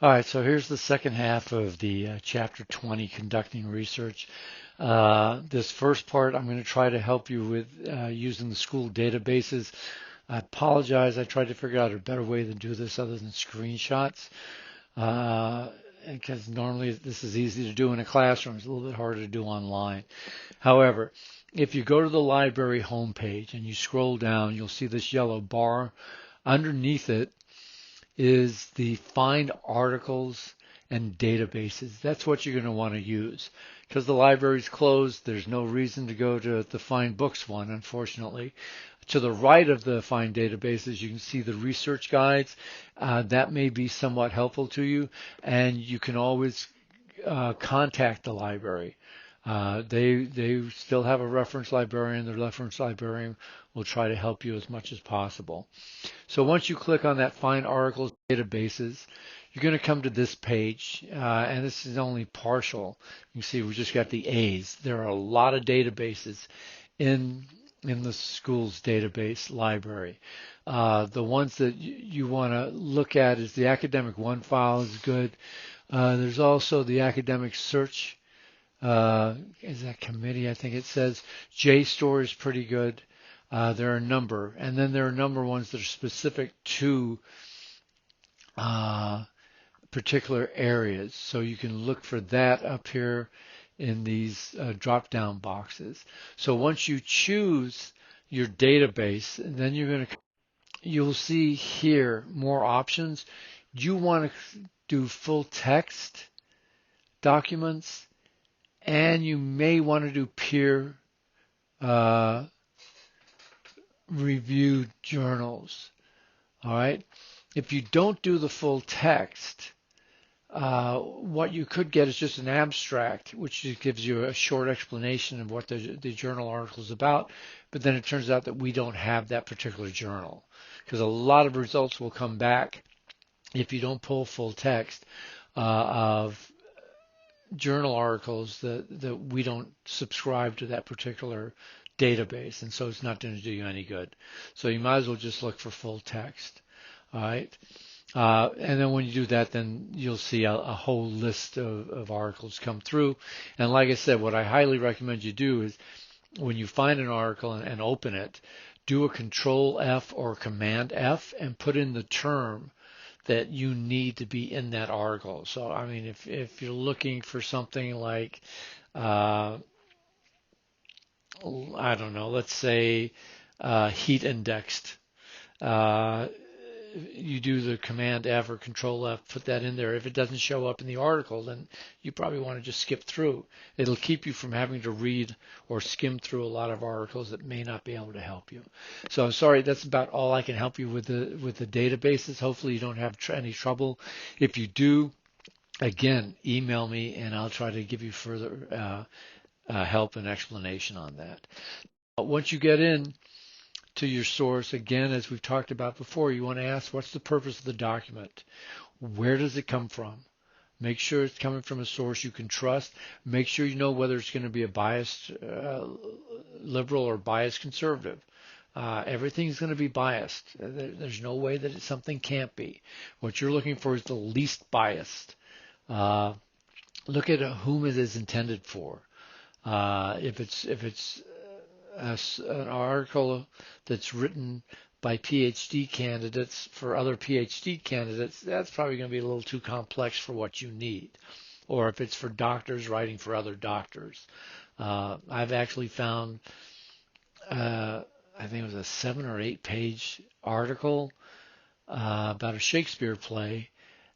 All right, so here's the second half of the chapter 20, conducting research. This first part, I'm going to try to help you with using the school databases. I apologize, I tried to figure out a better way to do this other than screenshots, because normally this is easy to do in a classroom. It's a little bit harder to do online. However, if you go to the library homepage and you scroll down, you'll see this yellow bar. Underneath it is the find articles and databases. That's what you're going to want to use. Because the library's closed, there's no reason to go to the find books one, unfortunately. To the right of the find databases, you can see the research guides. That may be somewhat helpful to you, and you can always contact the library. They still have a reference librarian. The reference librarian will try to help you as much as possible. So once you click on that Find Articles Databases, you're going to come to this page, and this is only partial. You can see we just got the A's. There are a lot of databases in the school's database library. The ones that you want to look at is the Academic One file is good. There's also the Academic Search. Is that committee? I think it says JSTOR is pretty good. There are a number, and then there are a number of ones that are specific to particular areas. So you can look for that up here in these drop-down boxes. So once you choose your database, then you'll see here more options. You want to do full text documents, and you may want to do peer reviewed journals. All right. If you don't do the full text, what you could get is just an abstract, which just gives you a short explanation of what the journal article is about. But then it turns out that we don't have that particular journal, because a lot of results will come back if you don't pull full text of journal articles that we don't subscribe to that particular database, and so it's not going to do you any good. So you might as well just look for full text. All right. And then when you do that, then you'll see a whole list of articles come through. And like I said, what I highly recommend you do is when you find an article and open it, do a Control F or Command F and put in the term that you need to be in that article. So, I mean, if you're looking for something like, I don't know, let's say heat indexed, you do the Command F or Control F, put that in there. If it doesn't show up in the article, then you probably want to just skip through. It'll keep you from having to read or skim through a lot of articles that may not be able to help you. So I'm sorry, that's about all I can help you with the databases. Hopefully you don't have any trouble. If you do, again, email me and I'll try to give you further help and explanation on that. Once you get in to your source, again, as we've talked about before, you want to ask, what's the purpose of the document? Where does it come from? Make sure it's coming from a source you can trust. Make sure you know whether it's going to be a biased liberal or biased conservative. Everything's going to be biased. There's no way that something can't be. What you're looking for is the least biased. Look at whom it is intended for. If it's an article that's written by PhD candidates for other PhD candidates, that's probably going to be a little too complex for what you need. Or if it's for doctors writing for other doctors. I've actually found, I think it was a 7 or 8 page article about a Shakespeare play,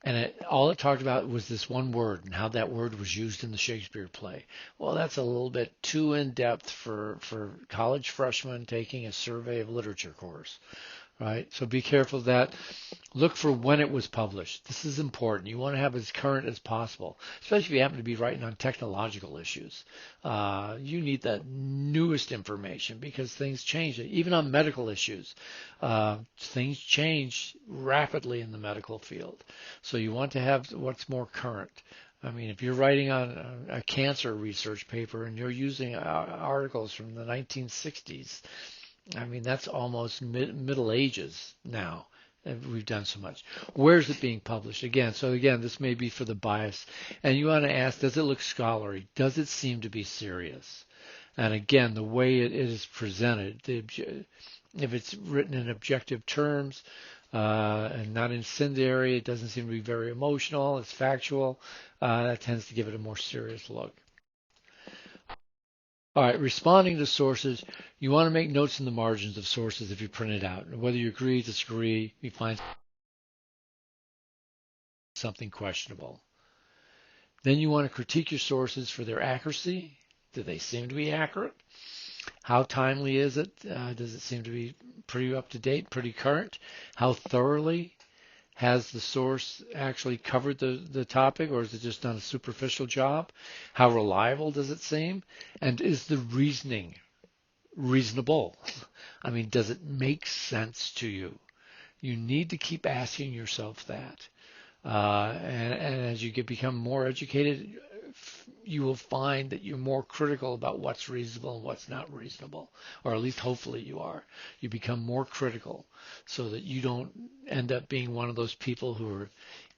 and all it talked about was this one word and how that word was used in the Shakespeare play. Well, that's a little bit too in-depth for college freshmen taking a survey of literature course, right? So be careful of that. Look for when it was published. This is important. You want to have as current as possible, especially if you happen to be writing on technological issues. You need the newest information because things change. Even on medical issues, things change rapidly in the medical field. So you want to have what's more current. I mean, if you're writing on a cancer research paper and you're using articles from the 1960s, I mean, that's almost Middle Ages now. We've done so much. Where's it being published? Again, this may be for the bias. And you want to ask, does it look scholarly? Does it seem to be serious? And again, the way it is presented, if it's written in objective terms and not incendiary, it doesn't seem to be very emotional, it's factual, that tends to give it a more serious look. All right, responding to sources, you want to make notes in the margins of sources if you print it out. Whether you agree, disagree, you find something questionable. Then you want to critique your sources for their accuracy. Do they seem to be accurate? How timely is it? Does it seem to be pretty up to date, pretty current? How thoroughly has the source actually covered the topic, or has it just done a superficial job? How reliable does it seem? And is the reasoning reasonable? I mean, does it make sense to you? You need to keep asking yourself that. And as you become more educated, you will find that you're more critical about what's reasonable and what's not reasonable, or at least hopefully you are. You become more critical so that you don't end up being one of those people who are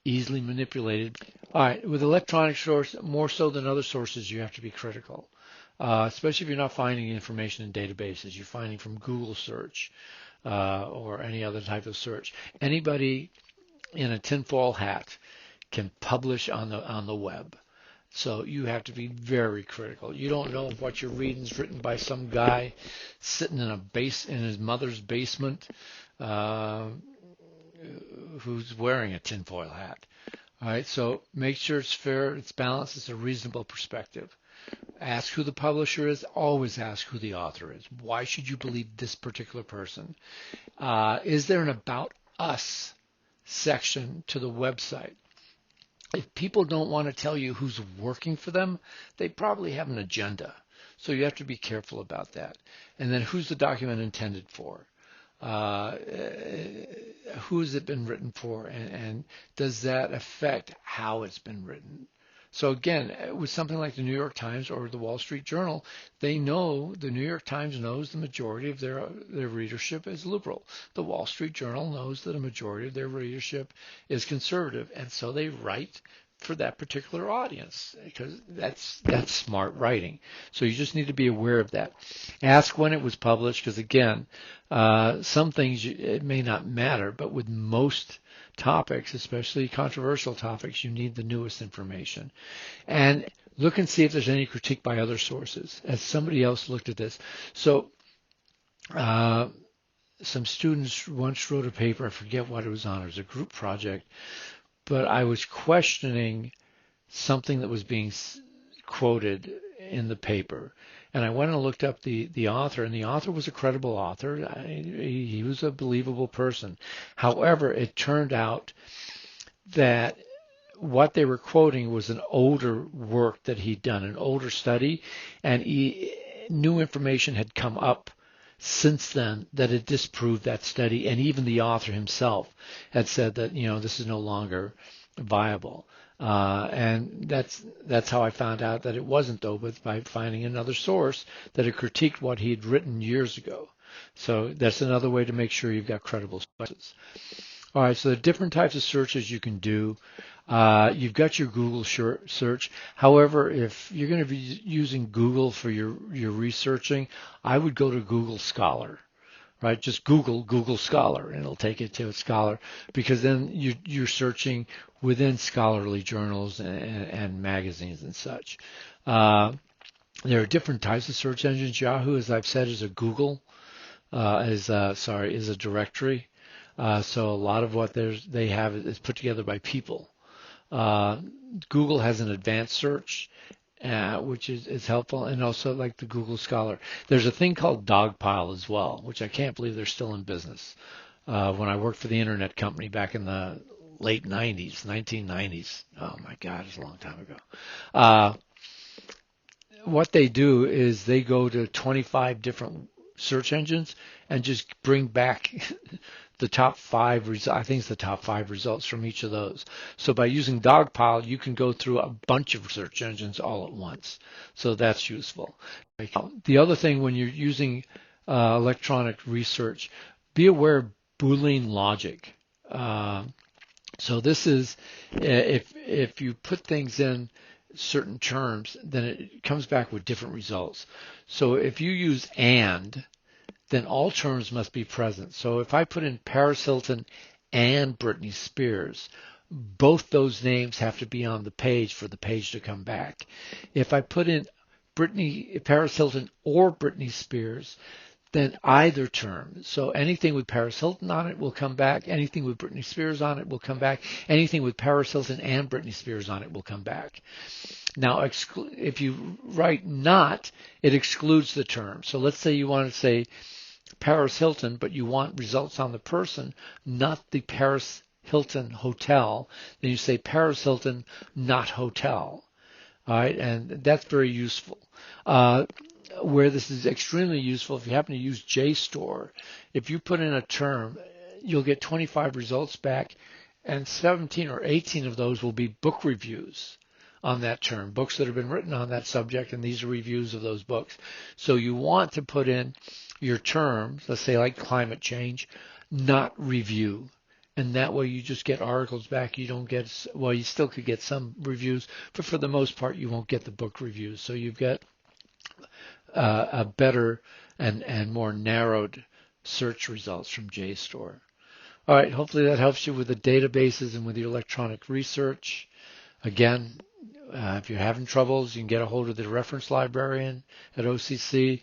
easily manipulated. All right, with electronic source, more so than other sources, you have to be critical, especially if you're not finding information in databases. You're finding from Google search or any other type of search. Anybody in a tinfoil hat can publish on the web. So you have to be very critical. You don't know if what you're reading is written by some guy sitting in his mother's basement who's wearing a tinfoil hat. All right, so make sure it's fair, it's balanced, it's a reasonable perspective. Ask who the publisher is. Always ask who the author is. Why should you believe this particular person? Is there an About Us section to the website? If people don't want to tell you who's working for them, they probably have an agenda. So you have to be careful about that. And then who's the document intended for? Who has it been written for? And does that affect how it's been written? So again, with something like the New York Times or the Wall Street Journal, the New York Times knows the majority of their readership is liberal. The Wall Street Journal knows that a majority of their readership is conservative, and so they write for that particular audience because that's smart writing. So you just need to be aware of that. Ask when it was published because again, some things it may not matter, but with most topics, especially controversial topics, you need the newest information. And look and see if there's any critique by other sources. As somebody else looked at this. So some students once wrote a paper, I forget what it was on, it was a group project, but I was questioning something that was being quoted in the paper. And I went and looked up the author, and the author was a credible author. He was a believable person. However, it turned out that what they were quoting was an older work that he'd done, an older study, and new information had come up since then that had disproved that study, and even the author himself had said that this is no longer viable. And that's how I found out that it wasn't, though, but by finding another source that had critiqued what he had written years ago. So that's another way to make sure you've got credible sources. All right, so the different types of searches you can do. You've got your Google search. However, if you're going to be using Google for your researching, I would go to Google Scholar. Right, just Google Scholar, and it'll take you to a Scholar, because then you're searching within scholarly journals and magazines and such. There are different types of search engines. Yahoo, as I've said, is a Google, is a directory. So a lot of what they have is put together by people. Google has an advanced search, which is helpful, and also like the Google Scholar. There's a thing called Dogpile as well, which I can't believe they're still in business. When I worked for the internet company back in the late 90s, 1990s, oh my God, it's a long time ago. What they do is they go to 25 different search engines and just bring back the top 5 I think it's the top 5 results from each of those. So by using Dogpile, you can go through a bunch of search engines all at once. So that's useful. The other thing when you're using electronic research, be aware of Boolean logic. So this is, if you put things in certain terms, then it comes back with different results. So if you use and, then all terms must be present. So if I put in Paris Hilton and Britney Spears, both those names have to be on the page for the page to come back. If I put in Paris Hilton or Britney Spears, then either term. So anything with Paris Hilton on it will come back. Anything with Britney Spears on it will come back. Anything with Paris Hilton and Britney Spears on it will come back. Now, if you write not, it excludes the term. So let's say you want to say Paris Hilton, but you want results on the person, not the Paris Hilton hotel. Then you say Paris Hilton, not hotel. All right, and that's very useful. Where this is extremely useful, if you happen to use JSTOR, if you put in a term, you'll get 25 results back, and 17 or 18 of those will be book reviews on that term, books that have been written on that subject, and these are reviews of those books. So you want to put in your terms, let's say like climate change, not review. And that way you just get articles back. You don't get, well, you still could get some reviews, but for the most part, you won't get the book reviews. So you've got a better and more narrowed search results from JSTOR. All right, hopefully that helps you with the databases and with your electronic research. Again, if you're having troubles, you can get a hold of the reference librarian at OCC.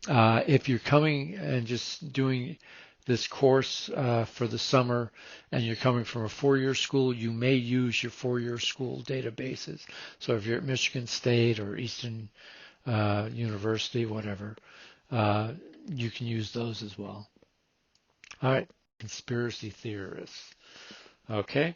If you're coming and just doing this course for the summer and you're coming from a four-year school, you may use your four-year school databases. So if you're at Michigan State or Eastern University, whatever, you can use those as well. All right, conspiracy theorists. Okay.